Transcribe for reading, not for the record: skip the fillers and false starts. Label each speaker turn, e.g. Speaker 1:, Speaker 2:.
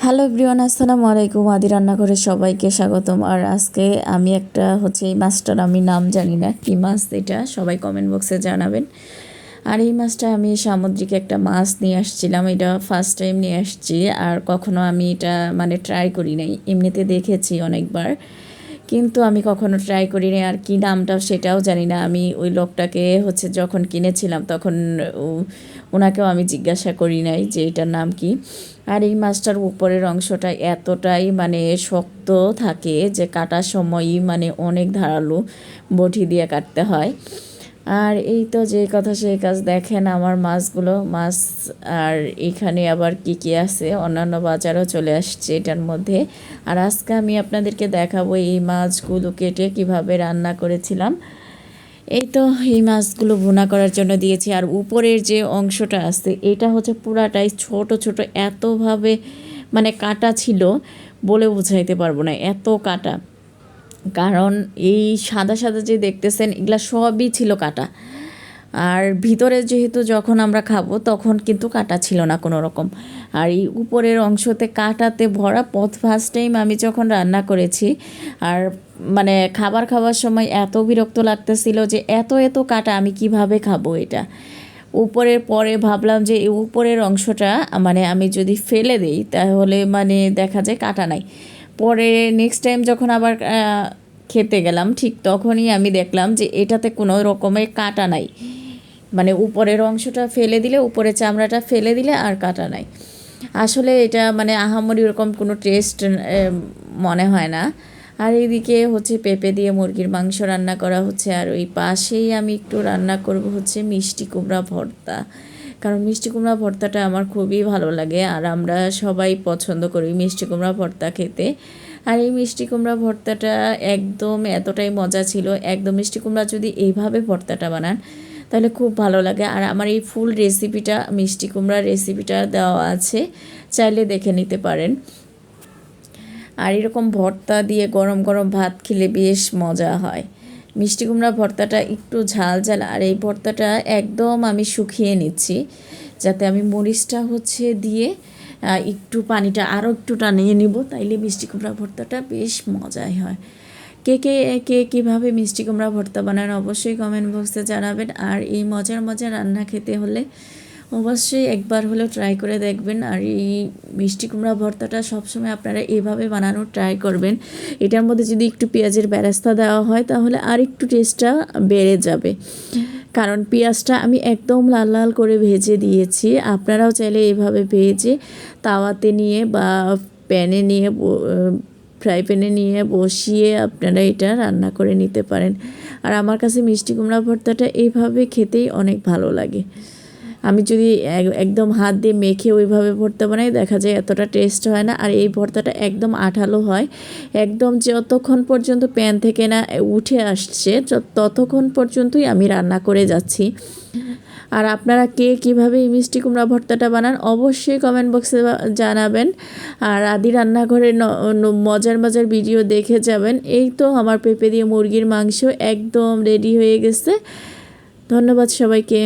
Speaker 1: Hello everyone, আসসালামু আলাইকুম। আদি রান্নাঘরে সবাইকে স্বাগতম। আর আজকে আমি একটা এই মাছটার আমি নাম জানি না কি মাছ, এটা সবাই কমেন্ট বক্সে জানাবেন। আর এই মাছটা আমি সামুদ্রিক একটা মাছ নিয়ে আসছিলাম, এটা ফার্স্ট টাইম নিয়ে আসছি। আর কখনো আমি এটা ট্রাই করি নাই, এমনিতে দেখেছি অনেকবার, কিন্তু আমি কখনো ট্রাই করিনি। আর কি নামটা সেটাও জানি না। আমি ওই লোকটাকে যখন কিনেছিলাম তখন ওনাকেও আমি জিজ্ঞাসা করি নাই যে এটার নাম কি। আর এই মাছটার উপরের অংশটা এতটাই শক্ত থাকে যে কাটার সময়ই অনেক ধারালো বটি দিয়ে কাটতে হয়। আর এই তো যে কথা সেই কাজ, দেখেন আমার মাছ। আর এখানে আবার কি কি আছে, অন্যান্য বাজারও চলে আসছে এটার মধ্যে। আর আজকে আমি আপনাদেরকে দেখাবো এই মাছগুলো কেটে কিভাবে রান্না করেছিলাম। এই তো এই মাছগুলো ভুনা করার জন্য দিয়েছি। আর উপরের যে অংশটা আছে এটা পুরাটাই ছোট ছোট, এতভাবে কাটা ছিল বলে বোঝাইতে পারবো না, এত কাটা। কারণ এই সাদা সাদা যে দেখতেছেন এগুলা সবই ছিল কাটা। আর ভিতরে যেহেতু যখন আমরা খাবো তখন কিন্তু কাটা ছিল না কোনো রকম। আর এই উপরের অংশতে কাটাতে ভরা। ফার্স্ট টাইম আমি যখন রান্না করেছি, আর খাবার সময় এত বিরক্ত লাগতেছিল যে এত এত কাটা, আমি কিভাবে খাবো এটা। উপরের পরে ভাবলাম যে এই উপরের অংশটা আমি যদি ফেলে দিই তাহলে দেখা যায় কাটা নাই। পরে নেক্সট টাইম যখন আবার খেতে গেলাম ঠিক তখনই আমি দেখলাম যে এটাতে কোনো রকমের কাটা নাই। উপরের অংশটা ফেলে দিলে, উপরের চামড়াটা ফেলে দিলে আর কাটা নাই। আসলে এটা আহামরি ওরকম কোনো টেস্ট মনে হয় না। আর এইদিকে পেঁপে দিয়ে মুরগির মাংস রান্না করা হচ্ছে। আর ওই পাশেই আমি একটু রান্না করব মিষ্টি কুমড়া ভর্তা, কারণ মিষ্টি কুমড়া ভর্তাটা আমার খুবই ভালো লাগে। আর আমরা সবাই পছন্দ করি মিষ্টি কুমড়া ভর্তা খেতে। আর এই মিষ্টি কুমড়া ভর্তাটা একদম এতটাই মজা ছিল, একদম মিষ্টি কুমড়া যদি এইভাবে ভর্তাটা বানান তাহলে খুব ভালো লাগে। আর আমার এই ফুল রেসিপিটা, মিষ্টি কুমড়ার রেসিপিটা দেওয়া আছে, চাইলে দেখে নিতে পারেন। আর এরকম ভর্তা দিয়ে গরম গরম ভাত খেলে বেশ মজা হয়। মিষ্টি কুমড়া ভর্তাটা একটু ঝাল ঝাল। আর এই ভর্তাটা একদম আমি শুকিয়ে নিচ্ছি, যাতে আমি মরিচটা দিয়ে একটু পানিটা আরও একটু টানিয়ে নিব, তাইলে মিষ্টি কুমড়া ভর্তাটা বেশ মজাই হয়। কে কে কে কীভাবে মিষ্টি কুমড়া ভর্তা বানান অবশ্যই কমেন্ট বক্সে জানাবেন। আর এই মজার মজার রান্না খেতে হলে অবশ্যই একবার হলেও ট্রাই করে দেখবেন। আর এই মিষ্টি কুমড়া ভর্তাটা সবসময় আপনারা এভাবে বানানোর ট্রাই করবেন। এটার মধ্যে যদি একটু পেঁয়াজের বেরেস্তা দেওয়া হয় তাহলে আর একটু টেস্টটা বেড়ে যাবে। কারণ পেঁয়াজটা আমি একদম লাল লাল করে ভেজে দিয়েছি। আপনারাও চাইলে এভাবে ভেজে তাওয়াতে নিয়ে বা প্যানে নিয়ে, ফ্রাই প্যানে নিয়ে বসিয়ে আপনারা এটা রান্না করে নিতে পারেন। আর আমার কাছে মিষ্টি কুমড়া ভর্তাটা এইভাবে খেতেই অনেক ভালো লাগে। আমি যদি একদম হাত দিয়ে মেখে ওইভাবে ভর্তা বানাই, দেখা যায় এতটা টেস্ট হয় না। আর এই ভর্তাটা একদম আঠালো হয়, একদম যতক্ষণ পর্যন্ত প্যান থেকে না উঠে আসছে ততক্ষণ পর্যন্তই আমি রান্না করে যাচ্ছি। আর আপনারা কে কীভাবে এই মিষ্টি কুমড়া ভর্তাটা বানান অবশ্যই কমেন্ট বক্সে জানাবেন। আর আদি রান্নাঘরের মজার মজার ভিডিও দেখে যাবেন। এই তো আমার পেঁপে দিয়ে মুরগির মাংস একদম রেডি হয়ে গেছে। ধন্যবাদ সবাইকে।